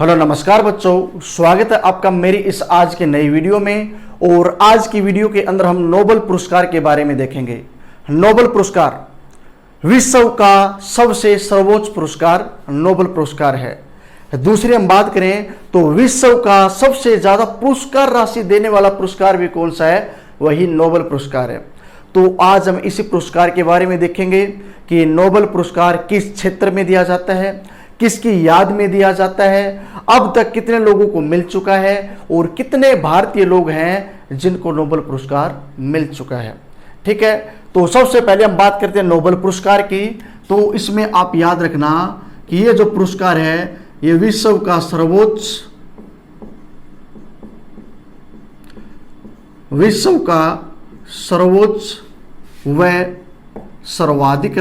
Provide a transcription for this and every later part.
Hello नमस्कार बच्चों, स्वागत है आपका मेरी इस आज के नई वीडियो में। और आज की वीडियो के अंदर हम नोबेल पुरस्कार के बारे में देखेंगे। नोबेल पुरस्कार विश्व का सबसे सर्वोच्च पुरस्कार नोबेल पुरस्कार है। दूसरी हम बात करें तो विश्व का सबसे ज्यादा पुरस्कार राशि देने वाला पुरस्कार भी कौन सा है, वही नोबेल पुरस्कार है। तो आज हम इसी पुरस्कार के बारे में देखेंगे कि नोबेल पुरस्कार किस क्षेत्र में दिया जाता है, किसकी याद में दिया जाता है, अब तक कितने लोगों को मिल चुका है और कितने भारतीय लोग हैं जिनको नोबेल पुरस्कार मिल चुका है। ठीक है, तो सबसे पहले हम बात करते हैं नोबेल पुरस्कार की। तो इसमें आप याद रखना कि ये जो पुरस्कार है ये विश्व का सर्वोच्च व सर्वाधिक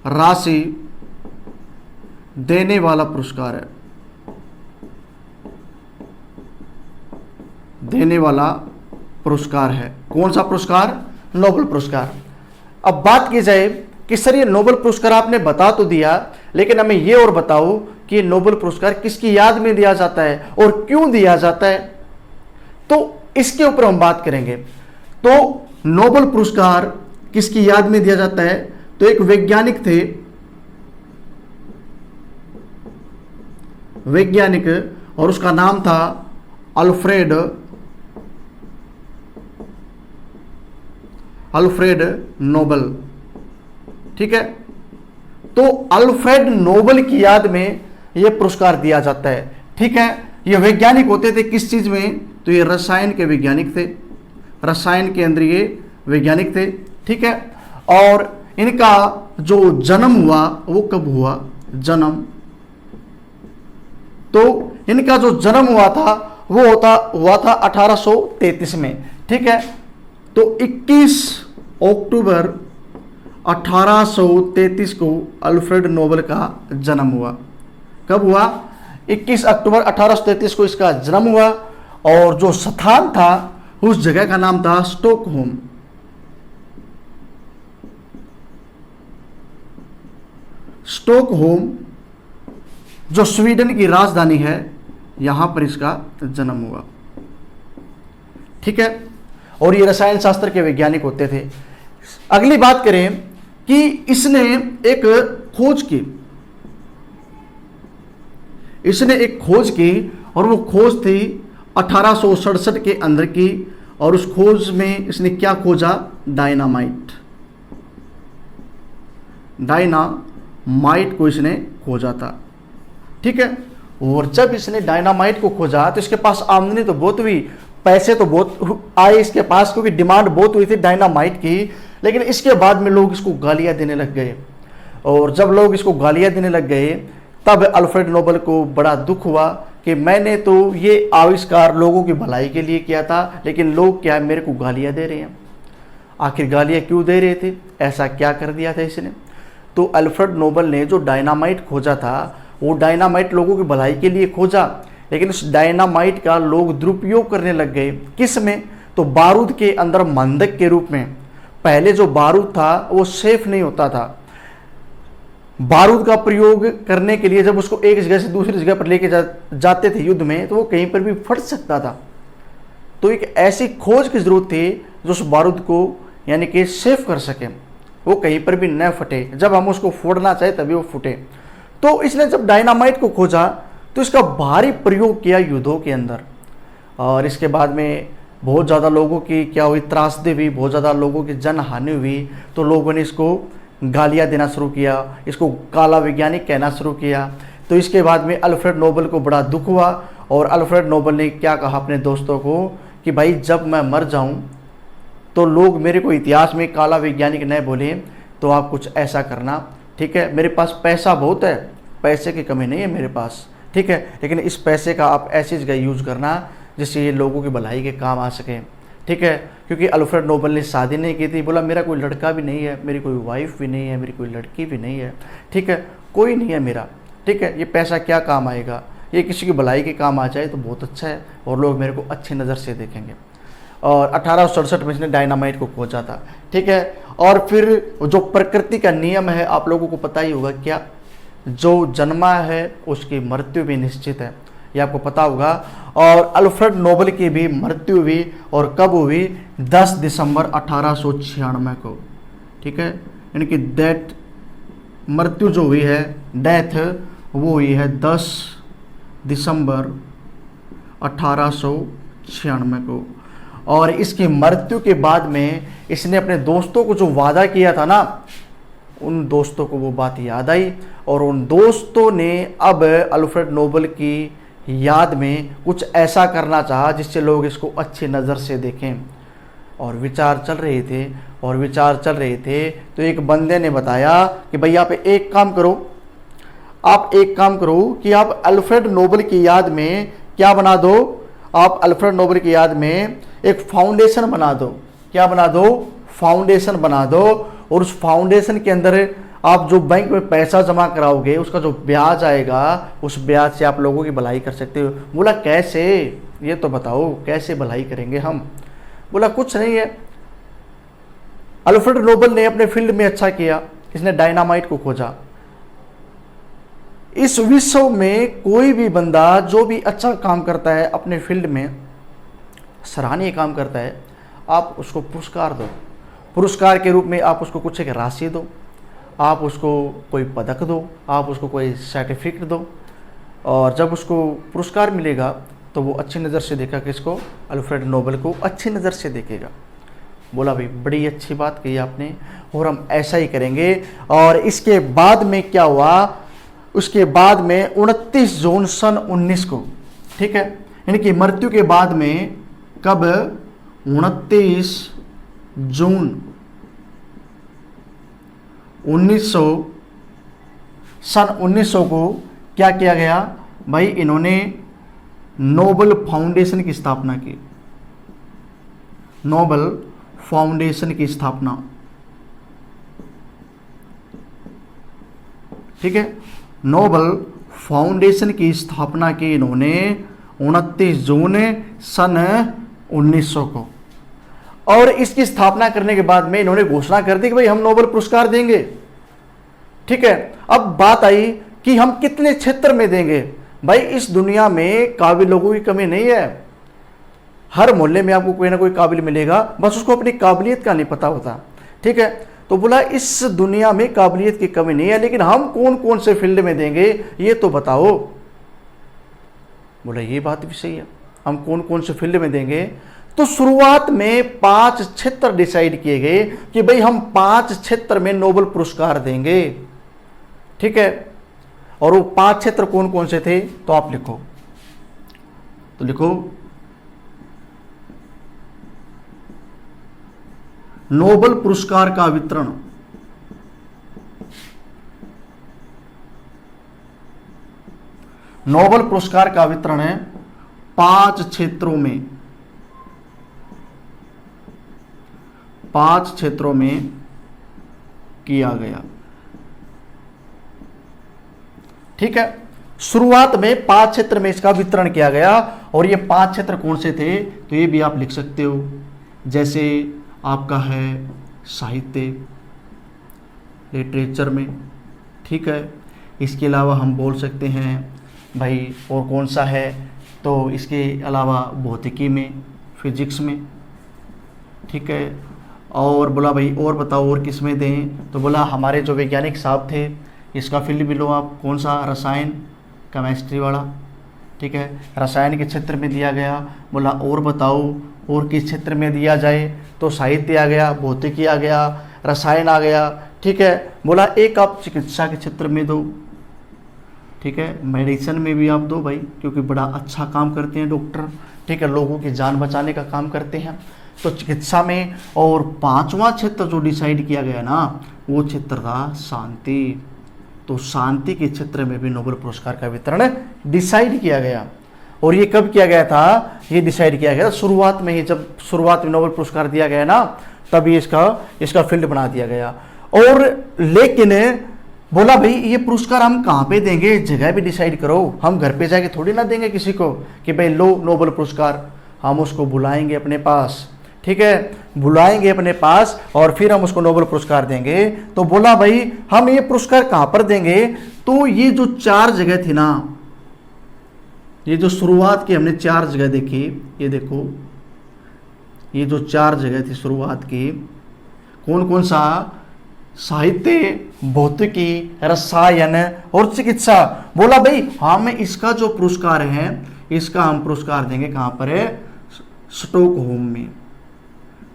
राशि देने वाला पुरस्कार है। कौन सा पुरस्कार? नोबेल पुरस्कार। अब बात की जाए कि सर ये नोबेल पुरस्कार आपने बता तो दिया, लेकिन हमें ये और बताओ कि ये नोबेल पुरस्कार किसकी याद में दिया जाता है और क्यों दिया जाता है। तो इसके ऊपर हम बात करेंगे। तो नोबेल पुरस्कार किसकी याद में दिया जाता है? तो एक वैज्ञानिक और उसका नाम था अल्फ्रेड नोबेल। ठीक है, तो अल्फ्रेड नोबेल की याद में यह पुरस्कार दिया जाता है। ठीक है, ये वैज्ञानिक होते थे किस चीज में? तो ये रसायन के वैज्ञानिक थे, रसायन के अंदर ये वैज्ञानिक थे। ठीक है, और इनका जो जन्म हुआ वो कब हुआ? तो इनका जो जन्म हुआ था वो हुआ था 1833 में। ठीक है, तो 21 अक्टूबर 1833 को अल्फ्रेड नोबेल का जन्म हुआ। कब हुआ? 21 अक्टूबर 1833 को इसका जन्म हुआ। और जो स्थान था उस जगह का नाम था स्टॉकहोम। जो स्वीडन की राजधानी है, यहां पर इसका जन्म हुआ। ठीक है, और ये रसायन शास्त्र के वैज्ञानिक होते थे। अगली बात करें कि इसने एक खोज की और वो खोज थी 1867 के अंदर की। और उस खोज में इसने क्या खोजा? डायनामाइट को इसने खोजा था। ठीक है, और जब इसने डायनामाइट को खोजा तो इसके पास आमदनी तो बहुत हुई, पैसे तो बहुत आए इसके पास, क्योंकि डिमांड बहुत हुई थी डायनामाइट की। लेकिन इसके बाद में लोग इसको गालियां देने लग गए। और जब लोग इसको गालियां देने लग गए तब अल्फ्रेड नोबेल को बड़ा दुख हुआ कि मैंने तो ये आविष्कार लोगों की भलाई के लिए किया था, लेकिन लोग क्या मेरे को गालियां दे रहे हैं। आखिर गालियां क्यों दे रहे थे? ऐसा क्या कर दिया था इसने? तो अल्फ्रेड नोबेल ने जो डायनामाइट खोजा था वो डायनामाइट लोगों की भलाई के लिए खोजा, लेकिन उस डायनामाइट का लोग दुरुपयोग करने लग गए। किस में? तो बारूद के अंदर मंदक के रूप में। पहले जो बारूद था वो सेफ नहीं होता था। बारूद का प्रयोग करने के लिए जब उसको एक जगह से दूसरी जगह पर लेके जाते थे युद्ध में, तो वो कहीं पर भी फट सकता था। तो एक ऐसी खोज की जरूरत थी जो उस बारूद को यानी कि सेफ कर सके, वो कहीं पर भी न फटे। जब हम उसको फोड़ना चाहे तभी वो फूटे। तो इसने जब डायनामाइट को खोजा तो इसका भारी प्रयोग किया युद्धों के अंदर। और इसके बाद में बहुत ज़्यादा लोगों की क्या हुई? त्रासदी हुई, बहुत ज़्यादा लोगों की जन हानि हुई। तो लोगों ने इसको गालियां देना शुरू किया, इसको काला वैज्ञानिक कहना शुरू किया। तो इसके बाद में अल्फ्रेड नोबेल को बड़ा दुख हुआ और अल्फ्रेड नोबेल ने क्या कहा अपने दोस्तों को कि भाई जब मैं मर जाऊं तो लोग मेरे को इतिहास में काला वैज्ञानिक न बोले, तो आप कुछ ऐसा करना। ठीक है, मेरे पास पैसा बहुत है, पैसे की कमी नहीं है मेरे पास। ठीक है, लेकिन इस पैसे का आप ऐसी जगह यूज करना जिससे ये लोगों की भलाई के काम आ सके। ठीक है, क्योंकि अल्फ्रेड नोबेल ने शादी नहीं की थी। बोला मेरा कोई लड़का भी नहीं है, मेरी कोई वाइफ भी नहीं है, मेरी कोई लड़की भी नहीं है। ठीक है, कोई नहीं है मेरा। ठीक है, ये पैसा क्या काम आएगा? ये किसी की भलाई के काम आ जाए तो बहुत अच्छा है और लोग मेरे को अच्छी नज़र से देखेंगे। और 1867 में इसने डायनामाइट को खोजा था। ठीक है, और फिर जो प्रकृति का नियम है आप लोगों को पता ही होगा, क्या जो जन्मा है उसकी मृत्यु भी निश्चित है, ये आपको पता होगा। और अल्फ्रेड नोबेल की भी मृत्यु हुई, और कब हुई? 10 दिसंबर 1896 को। ठीक है, इनकी डेथ, मृत्यु जो हुई है, डेथ, वो हुई है 10 दिसंबर 1896 को। और इसकी मृत्यु के बाद में इसने अपने दोस्तों को जो वादा किया था ना, उन दोस्तों को वो बात याद आई, और उन दोस्तों ने अब अल्फ्रेड नोबेल की याद में कुछ ऐसा करना चाहा जिससे लोग इसको अच्छी नज़र से देखें। और विचार चल रहे थे, तो एक बंदे ने बताया कि भाई आप एक काम करो कि आप अल्फ्रेड नोबेल की याद में क्या बना दो, आप अल्फ्रेड नोबेल की याद में एक फाउंडेशन बना दो। क्या बना दो? फाउंडेशन बना दो, और उस फाउंडेशन के अंदर आप जो बैंक में पैसा जमा कराओगे उसका जो ब्याज आएगा, उस ब्याज से आप लोगों की भलाई कर सकते हो। बोला कैसे, ये तो बताओ कैसे भलाई करेंगे हम? बोला कुछ नहीं है, अल्फ्रेड नोबेल ने अपने फील्ड में अच्छा किया, इसने डायनामाइट को खोजा। इस विश्व में कोई भी बंदा जो भी अच्छा काम करता है अपने फील्ड में, सराहनीय काम करता है, आप उसको पुरस्कार दो। पुरस्कार के रूप में आप उसको कुछ एक राशि दो, आप उसको कोई पदक दो, आप उसको कोई सर्टिफिकेट दो, और जब उसको पुरस्कार मिलेगा तो वो अच्छी नज़र से देखा, किसको? अल्फ्रेड नोबेल को अच्छी नज़र से देखेगा। बोला भाई बड़ी अच्छी बात कही आपने, और हम ऐसा ही करेंगे। और इसके बाद में क्या हुआ? उसके बाद में 29 जून सन 19 को, ठीक है, इनकी मृत्यु के बाद में, कब? 29 जून 1900 को क्या किया गया भाई? इन्होंने नोबेल फाउंडेशन की स्थापना की। नोबेल फाउंडेशन की स्थापना, ठीक है, नोबेल फाउंडेशन की स्थापना की इन्होंने 29 जून सन 1900 को। और इसकी स्थापना करने के बाद में इन्होंने घोषणा कर दी कि भाई हम नोबेल पुरस्कार देंगे। ठीक है, अब बात आई कि हम कितने क्षेत्र में देंगे। भाई इस दुनिया में काबिल लोगों की कमी नहीं है, हर मोहल्ले में आपको कोई ना कोई काबिल मिलेगा, बस उसको अपनी काबिलियत का नहीं पता होता। ठीक है, तो बोला इस दुनिया में काबिलियत की कमी नहीं है, लेकिन हम कौन कौन से फील्ड में देंगे ये तो बताओ। बोला ये बात भी सही है, हम कौन कौन से फील्ड में देंगे। तो शुरुआत में 5 क्षेत्र डिसाइड किए गए कि भाई हम 5 क्षेत्र में नोबेल पुरस्कार देंगे। ठीक है, और वो 5 क्षेत्र कौन कौन से थे तो आप लिखो, तो लिखो नोबेल पुरस्कार का वितरण, नोबेल पुरस्कार का वितरण है 5 क्षेत्रों में, 5 क्षेत्रों में किया गया। ठीक है, शुरुआत में 5 क्षेत्र में इसका वितरण किया गया। और ये 5 क्षेत्र कौन से थे तो ये भी आप लिख सकते हो, जैसे आपका है साहित्य, लिटरेचर में। ठीक है, इसके अलावा हम बोल सकते हैं भाई और कौन सा है, तो इसके अलावा भौतिकी में, फिजिक्स में। ठीक है, और बोला भाई और बताओ और किस में दें, तो बोला हमारे जो वैज्ञानिक साहब थे इसका फील्ड भी लो आप, कौन सा? रसायन, केमिस्ट्री वाला। ठीक है, रसायन के क्षेत्र में दिया गया। बोला और बताओ और किस क्षेत्र में दिया जाए, तो साहित्य आ गया, भौतिकी आ गया, रसायन आ गया। ठीक है, बोला एक आप चिकित्सा के क्षेत्र में दो। ठीक है, मेडिसिन में भी आप दो भाई, क्योंकि बड़ा अच्छा काम करते हैं डॉक्टर। ठीक है, लोगों की जान बचाने का काम करते हैं, तो चिकित्सा में। और 5वां क्षेत्र जो डिसाइड किया गया ना, वो क्षेत्र था शांति। तो शांति के क्षेत्र में भी नोबेल पुरस्कार का वितरण डिसाइड किया गया। और ये कब किया गया था? ये डिसाइड किया गया शुरुआत में ही, जब शुरुआत में नोबेल पुरस्कार दिया गया ना, तभी इसका फील्ड बना दिया गया। और लेकिन बोला भाई ये पुरस्कार हम कहाँ पे देंगे, जगह भी डिसाइड करो, हम घर पे जाके थोड़ी ना देंगे किसी को कि भाई लो नोबेल पुरस्कार। हम उसको बुलाएंगे अपने पास, ठीक है, बुलाएंगे अपने पास और फिर हम उसको नोबेल पुरस्कार देंगे। तो बोला भाई हम ये पुरस्कार कहां पर देंगे? तो ये जो 4 जगह थी ना, ये जो शुरुआत की हमने 4 जगह देखी, ये देखो ये जो 4 जगह थी शुरुआत की, कौन कौन सा? साहित्य, भौतिकी, रसायन और चिकित्सा। बोला भाई हम इसका जो पुरस्कार है, इसका हम पुरस्कार देंगे कहां पर है? स्टॉकहोम में,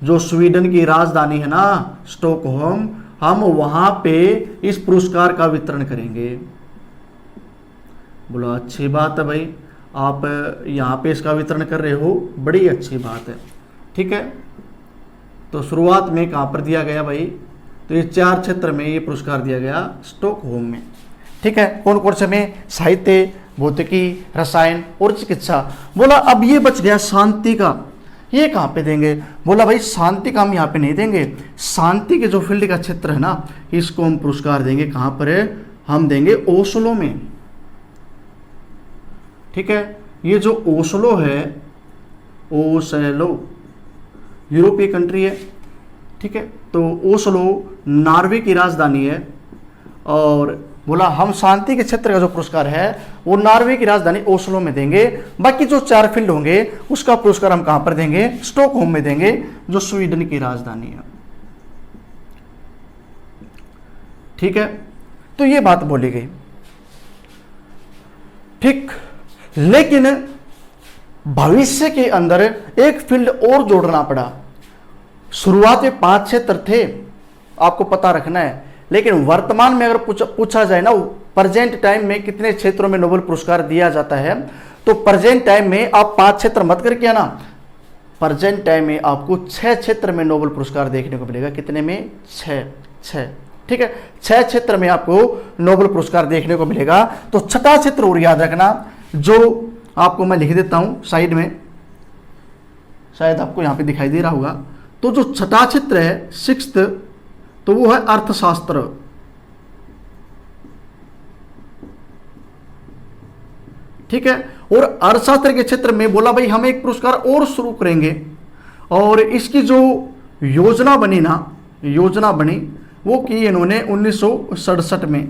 जो स्वीडन की राजधानी है ना स्टॉकहोम, हम वहां पे इस पुरस्कार का वितरण करेंगे। बोला अच्छी बात है भाई, आप यहाँ पे इसका वितरण कर रहे हो, बड़ी अच्छी बात है, ठीक है। तो शुरुआत में कहाँ पर दिया गया भाई? तो ये 4 क्षेत्र में ये पुरस्कार दिया गया स्टॉकहोम में, ठीक है। कौन कौन से में? साहित्य, भौतिकी, रसायन और चिकित्सा। बोला अब ये बच गया शांति का, ये कहाँ पे देंगे? बोला भाई शांति का हम यहाँ पे नहीं देंगे, शांति के जो फील्ड का क्षेत्र है ना, इसको हम पुरस्कार देंगे कहाँ पर है? हम देंगे ओस्लो में, ठीक है। ये जो ओस्लो है, ओस्लो यूरोपीय कंट्री है, ठीक है। तो ओस्लो नॉर्वे की राजधानी है और बोला हम शांति के क्षेत्र का जो पुरस्कार है वो नॉर्वे की राजधानी ओस्लो में देंगे। बाकी जो 4 फील्ड होंगे उसका पुरस्कार हम कहां पर देंगे? स्टॉकहोम में देंगे, जो स्वीडन की राजधानी है, ठीक है। तो ये बात बोली गई, ठीक। लेकिन भविष्य के अंदर एक फील्ड और जोड़ना पड़ा। शुरुआत में 5 क्षेत्र थे, आपको पता रखना है, लेकिन वर्तमान में अगर पूछा जाए ना प्रेजेंट टाइम में कितने क्षेत्रों में नोबेल पुरस्कार दिया जाता है, तो प्रेजेंट टाइम में आप 5 क्षेत्र मत करके आना, प्रेजेंट टाइम में आपको 6 क्षेत्र में नोबेल पुरस्कार देखने को मिलेगा। कितने में? 6, ठीक है। 6 क्षेत्र में आपको नोबेल पुरस्कार देखने को मिलेगा। तो 6ठा क्षेत्र और याद रखना, जो आपको मैं लिख देता हूं साइड में, शायद आपको यहां पे दिखाई दे रहा होगा। तो जो 6ठा क्षेत्र है 6th, तो वो है अर्थशास्त्र, ठीक है। और अर्थशास्त्र के क्षेत्र में बोला भाई हम एक पुरस्कार और शुरू करेंगे, और इसकी जो योजना बनी ना, योजना बनी वो की इन्होंने 1967 में,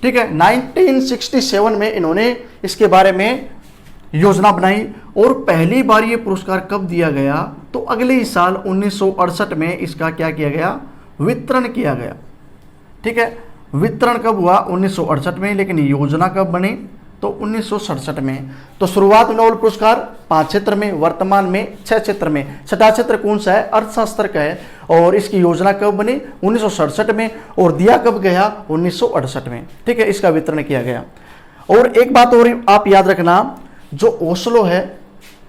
ठीक है। 1967 में इन्होंने इसके बारे में योजना बनाई और पहली बार ये पुरस्कार कब दिया गया? तो अगले ही साल 1968 में इसका क्या किया गया? वितरण किया गया, ठीक है। वितरण कब हुआ? 1968 में, लेकिन योजना कब बनी? तो 1967 में। तो शुरुआत में नोबेल पुरस्कार 5 क्षेत्र में, वर्तमान में 6 क्षेत्र में। 6ठा क्षेत्र कौन सा है? अर्थशास्त्र का है, और इसकी योजना कब बनी? 1967 में, और दिया कब गया? 1968 में, ठीक है। इसका वितरण किया गया। और एक बात और आप याद रखना, जो ओस्लो है,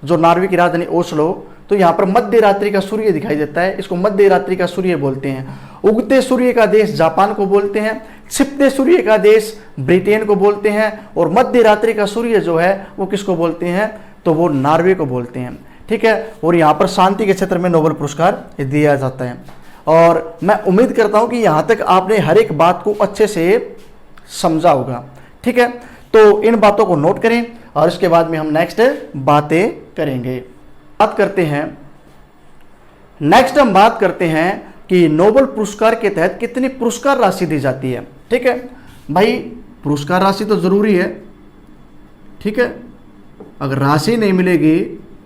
जो नॉर्वे की राजधानी ओस्लो, तो यहाँ पर मध्य रात्रि का सूर्य दिखाई देता है, इसको मध्य रात्रि का सूर्य बोलते हैं। उगते सूर्य का देश जापान को बोलते हैं, छिपते सूर्य का देश ब्रिटेन को बोलते हैं, और मध्य रात्रि का सूर्य जो है वो किसको बोलते हैं? तो वो नॉर्वे को बोलते हैं, ठीक है। और यहाँ पर शांति के क्षेत्र में नोबेल पुरस्कार दिया जाता है। और मैं उम्मीद करता हूँ कि यहाँ तक आपने हर एक बात को अच्छे से समझा होगा, ठीक है। तो इन बातों को नोट करें और इसके बाद में हम नेक्स्ट बातें करेंगे। बात करते हैं, नेक्स्ट हम बात करते हैं कि नोबेल पुरस्कार के तहत कितनी पुरस्कार राशि दी जाती है, ठीक है। भाई पुरस्कार राशि तो जरूरी है, ठीक है। अगर राशि नहीं मिलेगी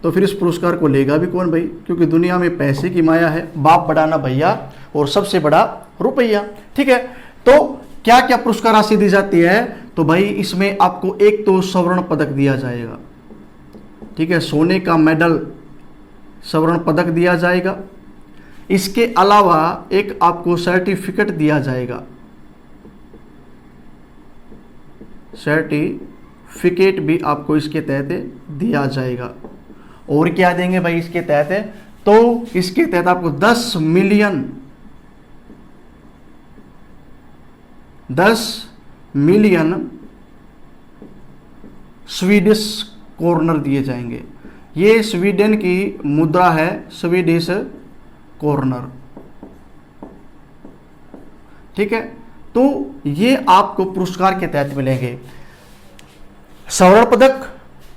तो फिर इस पुरस्कार को लेगा भी कौन भाई? क्योंकि दुनिया में पैसे की माया है, बाप बड़ा ना भैया, और सबसे बड़ा रुपया, ठीक है। तो क्या क्या पुरस्कार राशि दी जाती है? तो भाई इसमें आपको एक तो स्वर्ण पदक दिया जाएगा, ठीक है, सोने का मेडल स्वर्ण पदक दिया जाएगा। इसके अलावा एक आपको सर्टिफिकेट दिया जाएगा, सर्टिफिकेट भी आपको इसके तहत दिया जाएगा। और क्या देंगे भाई इसके तहत? तो इसके तहत आपको 10 मिलियन स्वीडिश कॉर्नर दिए जाएंगे। ये स्वीडन की मुद्रा है, स्वीडिश कॉर्नर, ठीक है। तो ये आपको पुरस्कार के तहत मिलेंगे। स्वर्ण पदक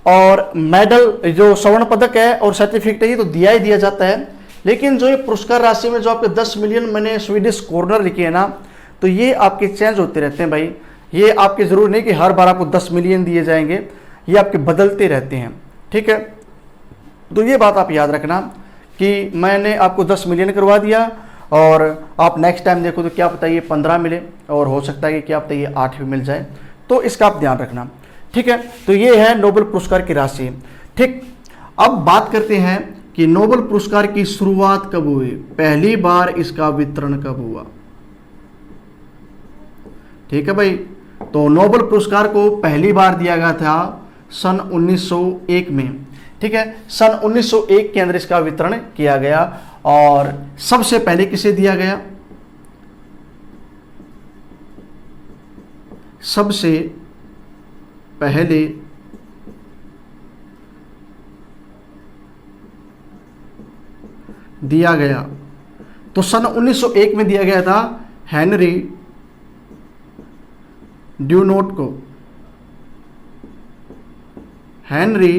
और मेडल जो स्वर्ण पदक है और सर्टिफिकेट है ये तो दिया ही दिया जाता है। लेकिन जो ये पुरस्कार राशि में जो आपके 10 मिलियन मैंने स्वीडिश कॉर्नर लिखे हैं ना, तो ये आपके चेंज होते रहते हैं भाई। ये आपके जरूर नहीं कि हर बार आपको 10 मिलियन दिए जाएंगे, ये आपके बदलते रहते हैं, ठीक है। तो ये बात आप याद रखना कि मैंने आपको 10 मिलियन करवा दिया और आप नेक्स्ट टाइम देखो तो क्या पता ये 15 मिले और हो सकता है कि क्या पता ये 8 भी मिल जाए, तो इसका आप ध्यान रखना, ठीक है। तो ये है नोबेल पुरस्कार की राशि, ठीक। अब बात करते हैं कि नोबेल पुरस्कार की शुरुआत कब हुई, पहली बार इसका वितरण कब हुआ, ठीक है भाई। तो नोबेल पुरस्कार को पहली बार दिया गया था सन 1901 में, ठीक है। सन 1901 के अंदर इसका वितरण किया गया। और सबसे पहले किसे दिया गया, सबसे पहले दिया गया तो सन 1901 में दिया गया था हेनरी ड्यूनोट को। हेनरी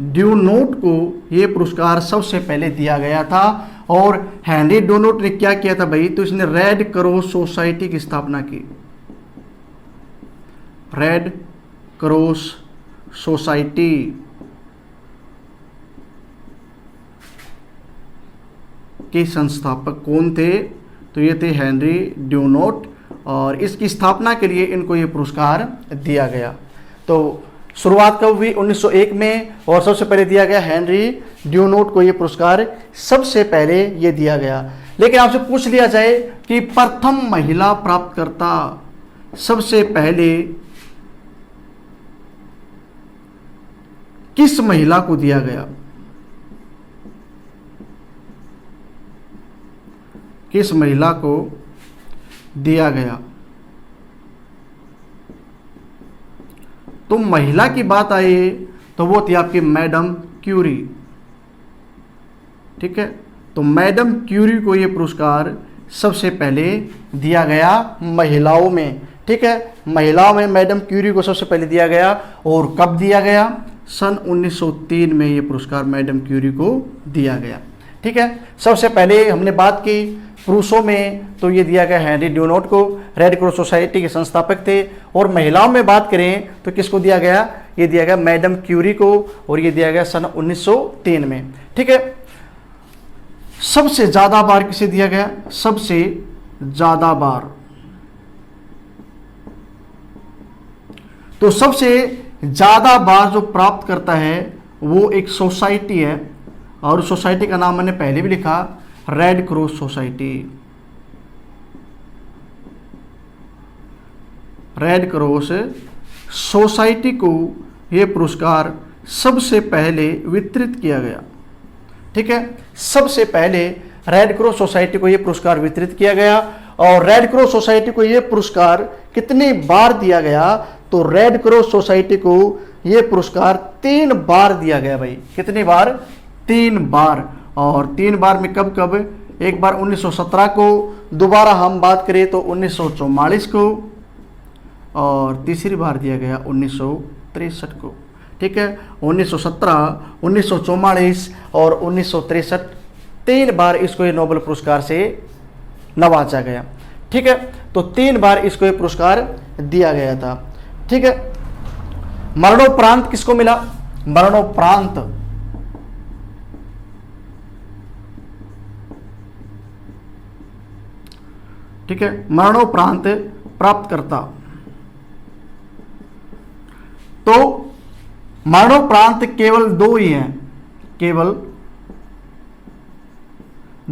ड्यूनोट को यह पुरस्कार सबसे पहले दिया गया था। और हेनरी ड्यूनोट ने क्या किया था भाई, तो इसने रेड क्रॉस सोसाइटी की स्थापना की। रेड क्रॉस सोसाइटी के संस्थापक कौन थे, तो ये थे हेनरी ड्यूनोट। और इसकी स्थापना के लिए इनको ये पुरस्कार दिया गया। तो शुरुआत कब हुई, 1901 में, और सबसे पहले दिया गया हेनरी ड्यूनोट को ये पुरस्कार सबसे पहले ये दिया गया। लेकिन आपसे पूछ लिया जाए कि प्रथम महिला प्राप्तकर्ता सबसे पहले किस महिला को दिया गया, किस महिला को दिया गया, तो महिला की बात आई तो वो थी आपकी मैडम क्यूरी, ठीक है। तो मैडम क्यूरी को ये पुरस्कार सबसे पहले दिया गया महिलाओं में, ठीक है। महिलाओं में मैडम क्यूरी को सबसे पहले दिया गया। और कब दिया गया, सन 1903 में ये पुरस्कार मैडम क्यूरी को दिया गया, ठीक है। सबसे पहले हमने बात की पुरुषों में तो ये दिया गया हेनरी ड्यूनोट को, रेड क्रॉस सोसाइटी के संस्थापक थे। और महिलाओं में बात करें तो किसको दिया गया, ये दिया गया मैडम क्यूरी को, और ये दिया गया सन 1903 में, ठीक है। सबसे ज्यादा बार किसे दिया गया, सबसे ज्यादा बार, तो सबसे ज्यादा बार जो प्राप्त करता है वो एक सोसाइटी है। और सोसाइटी का नाम मैंने पहले भी लिखा, red cross society. Red cross society को यह पुरस्कार सबसे पहले वितरित किया गया, ठीक है। सबसे पहले रेड क्रॉस सोसाइटी को यह पुरस्कार वितरित किया गया। और रेड क्रॉस सोसाइटी को यह पुरस्कार कितनी बार दिया गया, तो रेड क्रॉस सोसाइटी को यह पुरस्कार 3 बार दिया गया भाई। कितनी बार, 3 बार। और 3 बार में कब कब, एक बार 1917 को, दोबारा हम बात करें तो 1944 को, और तीसरी बार दिया गया 1963 को, ठीक है। 1917, 1944 और 1963, 3 बार इसको ये नोबेल पुरस्कार से नवाजा गया, ठीक है। तो 3 बार इसको ये पुरस्कार दिया गया था, ठीक है। मरणोपरांत किसको मिला, मरणोपरांत ठीक है, मरणोपरांत प्राप्तकर्ता, तो मरणोपरांत केवल 2 ही हैं, केवल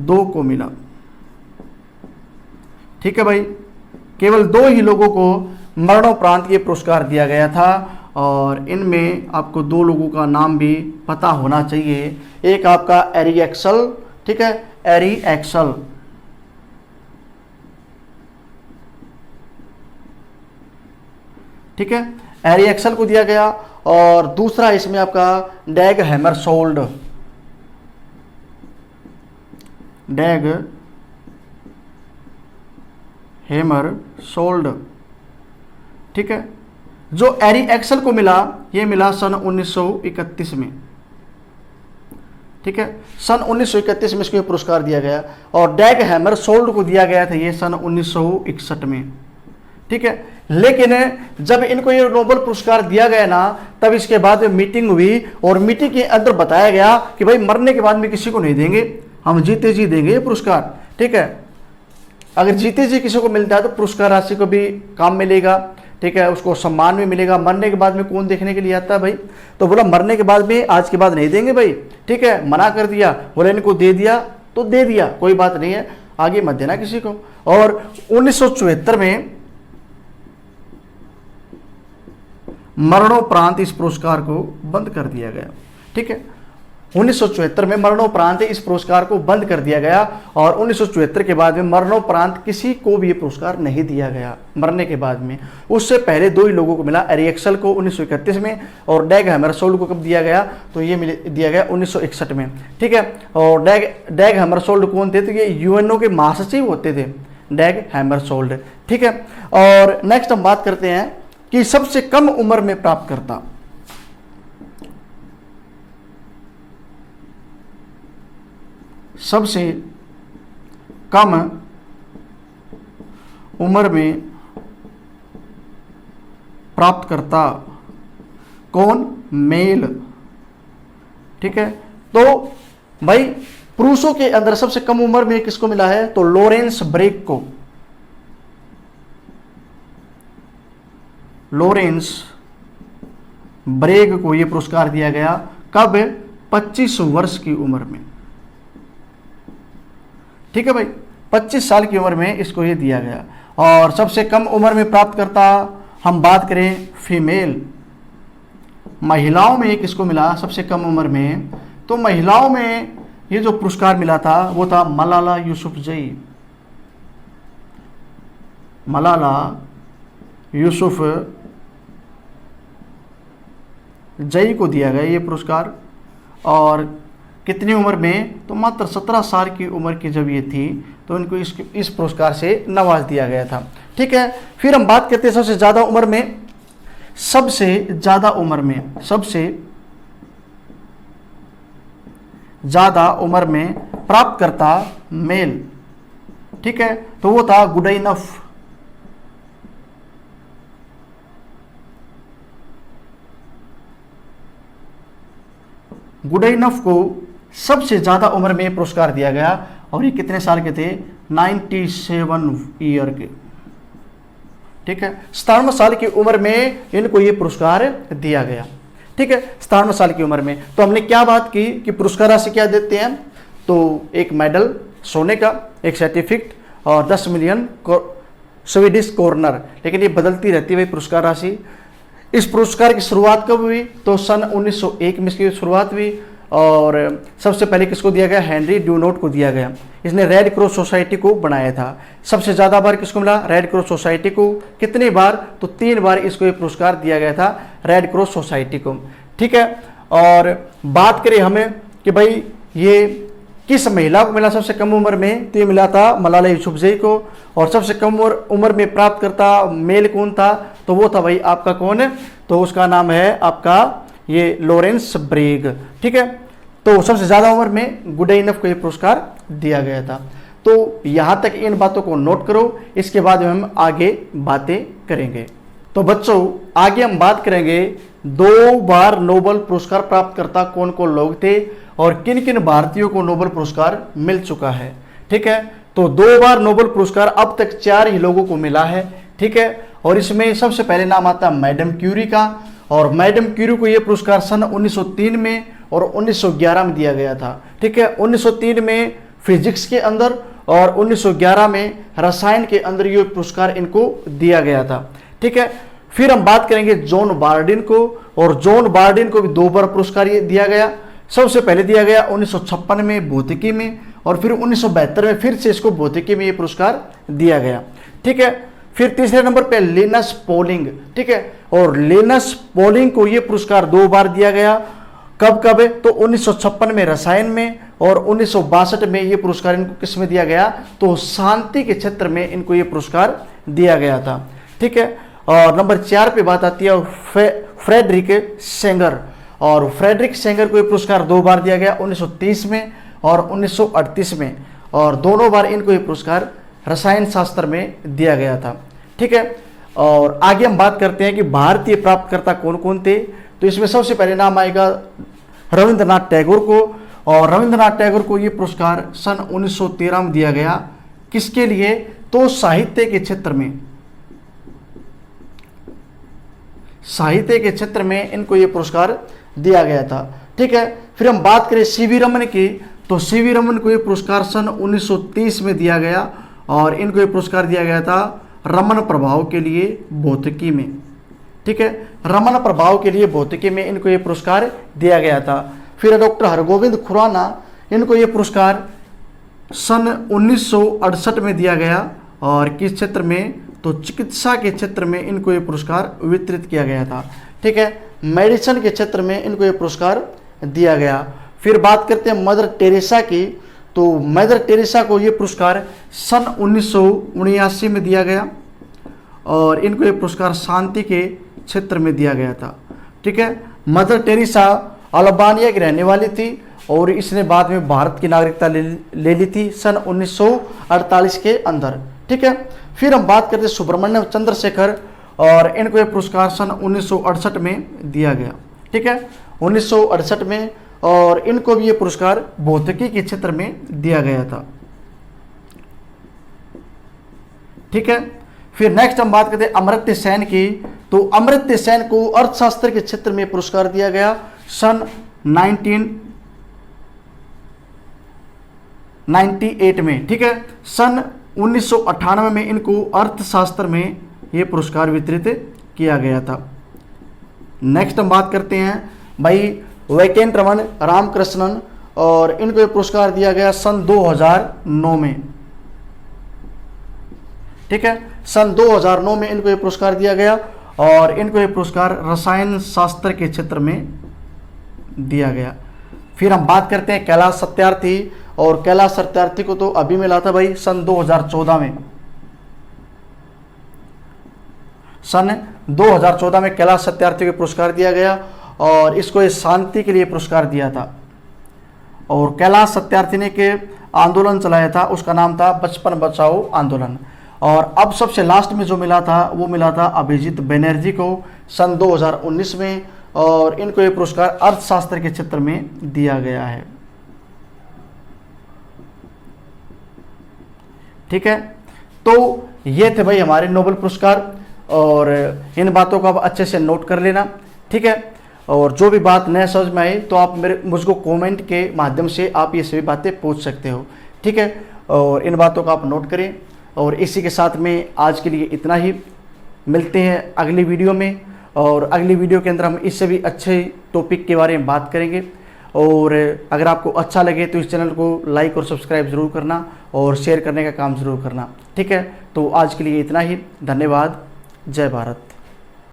2 को मिला, ठीक है भाई। केवल 2 ही लोगों को मरणोपरांत ये पुरस्कार दिया गया था। और इनमें आपको 2 लोगों का नाम भी पता होना चाहिए। एक आपका एरी एक्सल, ठीक है, एरी एक्सल, ठीक है, एरी एक्सल को दिया गया। और दूसरा इसमें आपका डैग हैमरशोल्ड, डैग हैमरशोल्ड, ठीक है। जो एरी एक्सल को मिला, ये मिला सन 1931 में, ठीक है, सन 1931 में इसको ये पुरस्कार दिया गया। और डैग हैमर सोल्ड को दिया गया था ये सन 1961 में, ठीक है। लेकिन जब इनको ये नोबेल पुरस्कार दिया गया ना, तब इसके बाद मीटिंग हुई और मीटिंग के अंदर बताया गया कि भाई मरने के बाद में किसी को नहीं देंगे, हम जीते जी देंगे ये पुरस्कार, ठीक है। अगर जीते जी किसी को मिलता है तो पुरस्कार राशि को भी काम मिलेगा, ठीक है, उसको सम्मान भी मिलेगा। मरने के बाद में कौन देखने के लिए आता है भाई, तो बोला मरने के बाद में आज के बाद नहीं देंगे भाई, ठीक है, मना कर दिया, बोले इनको दे दिया तो दे दिया, कोई बात नहीं है, आगे मत देना किसी को। और 1974 में मरणोपरांत इस पुरस्कार को बंद कर दिया गया, ठीक है। 1974 में मरणोपरांत इस पुरस्कार को बंद कर दिया गया और 1974 के बाद में मरणोपरांत किसी को भी ये पुरस्कार नहीं दिया गया मरने के बाद में। उससे पहले दो ही लोगों को मिला, एरी एक्सल को 1931 में और डैग हैमरशोल्ड को कब दिया गया, तो ये दिया गया 1961 में, ठीक है। और डैग हैमरशोल्ड कौन थे, तो ये यूएनओ के महासचिव होते थे डैग हैमरशोल्ड, ठीक है। और नेक्स्ट हम बात करते हैं कि सबसे कम उम्र में प्राप्त करता, सबसे कम उम्र में प्राप्त करता कौन, मेल, ठीक है। तो भाई पुरुषों के अंदर सबसे कम उम्र में किसको मिला है, तो लॉरेंस ब्रेग को, लॉरेंस ब्रेग को यह पुरस्कार दिया गया, कब, 25 वर्ष की उम्र में, ठीक है भाई, 25 साल की उम्र में इसको ये दिया गया। और सबसे कम उम्र में प्राप्त करता हम बात करें फीमेल, महिलाओं में किसको मिला सबसे कम उम्र में, तो महिलाओं में ये जो पुरस्कार मिला था वो था मलाला यूसुफजई, मलाला यूसुफजई को दिया गया ये पुरस्कार। और कितनी उम्र में, तो मात्र 17 साल की उम्र की जब ये थी तो इनको इस पुरस्कार से नवाज दिया गया था, ठीक है। फिर हम बात करते हैं सबसे ज़्यादा उम्र में, सबसे ज़्यादा उम्र में, सबसे ज़्यादा उम्र में प्राप्त करता मेल, ठीक है, तो वो था गुडाइनफ, गुडाइनफ को सबसे ज़्यादा उम्र में पुरस्कार दिया गया। और ये कितने साल के थे, 97 ईयर के, ठीक है, 57 साल की उम्र में इनको ये पुरस्कार दिया गया, ठीक है, 57 साल की उम्र में। तो हमने क्या बात की कि पुरस्कार राशि क्या देते हैं, तो एक मेडल सोने का, एक सर्टिफिकेट और 10 मिलियन स्वीडिश कॉर्नर, लेकिन ये बदलती रहती है पुरस्कार राशि। इस पुरस्कार की शुरुआत कब हुई, तो सन 1901 में इसकी शुरुआत हुई। और सबसे पहले किसको दिया गया, हेनरी ड्यूनोट को दिया गया, इसने रेड क्रॉस सोसाइटी को बनाया था। सबसे ज़्यादा बार किसको मिला, रेड क्रॉस सोसाइटी को, कितनी बार, तो 3 बार इसको ये पुरस्कार दिया गया था रेड क्रॉस सोसाइटी को, ठीक है। और बात करें हमें कि भाई ये किस महिला को मिला सबसे कम उम्र में, तो ये मिला था मलाला यूसुफजई को। और सबसे कम उम्र में प्राप्त करता मेल कौन था, तो वो था भाई आपका कौन है, तो उसका नाम है आपका ये लॉरेंस ब्रेग, ठीक है। तो सबसे ज़्यादा उम्र में गुडाइनफ को ये पुरस्कार दिया गया था। तो यहाँ तक इन बातों को नोट करो, इसके बाद में हम आगे बातें करेंगे। तो बच्चों आगे हम बात करेंगे 2 बार नोबेल पुरस्कार प्राप्त करता कौन कौन लोग थे और किन किन भारतीयों को नोबेल पुरस्कार मिल चुका है, ठीक है। तो 2 बार नोबेल पुरस्कार अब तक 4 ही लोगों को मिला है, ठीक है। और इसमें सबसे पहले नाम आता है मैडम क्यूरी का, और मैडम क्यूरी को यह पुरस्कार सन 1903 में और 1911 में दिया गया था, ठीक है। 1903 में फिजिक्स के अंदर और 1911 में रसायन के अंदर ये पुरस्कार इनको दिया गया था, ठीक है। फिर हम बात करेंगे जॉन बार्डिन को, और जॉन बार्डिन को भी 2 बार पुरस्कार ये दिया गया। सबसे पहले दिया गया 1956 में भौतिकी में, और फिर 1972 में फिर से इसको भौतिकी में ये पुरस्कार दिया गया, ठीक है। फिर तीसरे नंबर पे लिनस पॉलिंग, ठीक है, और लिनस पॉलिंग को ये पुरस्कार 2 बार दिया गया। कब कब है, तो 1956 में रसायन में, और 1962 में ये पुरस्कार इनको किस में दिया गया, तो शांति के क्षेत्र में इनको ये पुरस्कार दिया गया था, ठीक है। और नंबर 4 पे बात आती है फ्रेडरिक सेंगर। और फ्रेडरिक सेंगर को ये पुरस्कार 2 बार दिया गया, 1930 में और 1938 में, और दोनों बार इनको ये पुरस्कार रसायन शास्त्र में दिया गया था। ठीक है, और आगे हम बात करते हैं कि भारतीय प्राप्तकर्ता कौन कौन थे। तो इसमें सबसे पहले नाम आएगा रविंद्रनाथ टैगोर को, और रविंद्रनाथ टैगोर को ये पुरस्कार सन 1913 में दिया गया। किसके लिए? तो साहित्य के क्षेत्र में, साहित्य के क्षेत्र में इनको ये पुरस्कार दिया गया था। ठीक है, फिर हम बात करें सीवी रमन की, तो सीवी रमन को ये पुरस्कार सन 1930 में दिया गया, और इनको ये पुरस्कार दिया गया था रमन प्रभाव के लिए भौतिकी में। ठीक है, रमन प्रभाव के लिए भौतिकी में इनको ये पुरस्कार दिया गया था। फिर डॉक्टर हरगोविंद खुराना, इनको ये पुरस्कार सन 1968 में दिया गया, और किस क्षेत्र में? तो चिकित्सा के क्षेत्र में इनको ये पुरस्कार वितरित किया गया था। ठीक है, मेडिसिन के क्षेत्र में इनको ये पुरस्कार दिया गया। फिर बात करते हैं मदर टेरेसा की, तो मदर टेरेसा को ये पुरस्कार सन 1979 में दिया गया, और इनको ये पुरस्कार शांति के क्षेत्र में दिया गया था। ठीक है, मदर टेरेसा अल्बानिया की रहने वाली थी, और इसने बाद में भारत की नागरिकता ले ली थी सन 1948 के अंदर। ठीक है, फिर हम बात करते हैं सुब्रमण्यम चंद्रशेखर, और इनको ये पुरस्कार सन 1968 में दिया गया। ठीक है, 1968 में, और इनको भी ये पुरस्कार भौतिकी के क्षेत्र में दिया गया था। ठीक है, फिर नेक्स्ट हम बात करते हैं अमर्त्य सेन की, तो अमर्त्य सेन को अर्थशास्त्र के क्षेत्र में पुरस्कार दिया गया सन 1998 में। ठीक है, सन 1998 में इनको अर्थशास्त्र में ये पुरस्कार वितरित किया गया था। नेक्स्ट हम बात करते हैं भाई वैकेंट रमन रामकृष्णन, और इनको ये पुरस्कार दिया गया सन 2009 में। ठीक है, सन 2009 में इनको ये पुरस्कार दिया गया, और इनको ये पुरस्कार रसायन शास्त्र के क्षेत्र में दिया गया। फिर हम बात करते हैं कैलाश सत्यार्थी, और कैलाश सत्यार्थी को तो अभी मिला था भाई सन 2014 में। सन 2014 में कैलाश सत्यार्थी को पुरस्कार दिया गया, और इसको इस शांति के लिए पुरस्कार दिया था। और कैलाश सत्यार्थी ने के आंदोलन चलाया था, उसका नाम था बचपन बचाओ आंदोलन। और अब सबसे लास्ट में जो मिला था वो मिला था अभिजीत बनर्जी को सन 2019 में, और इनको ये पुरस्कार अर्थशास्त्र के क्षेत्र में दिया गया है। ठीक है, तो ये थे भाई हमारे नोबेल पुरस्कार, और इन बातों को आप अच्छे से नोट कर लेना। ठीक है, और जो भी बात नया समझ में आई तो आप मुझको कमेंट के माध्यम से आप ये सभी बातें पूछ सकते हो। ठीक है, और इन बातों को आप नोट करें, और इसी के साथ में आज के लिए इतना ही। मिलते हैं अगली वीडियो में, और अगली वीडियो के अंदर हम इससे भी अच्छे टॉपिक के बारे में बात करेंगे। और अगर आपको अच्छा लगे तो इस चैनल को लाइक और सब्सक्राइब ज़रूर करना, और शेयर करने का काम ज़रूर करना। ठीक है, तो आज के लिए इतना ही। धन्यवाद। जय भारत।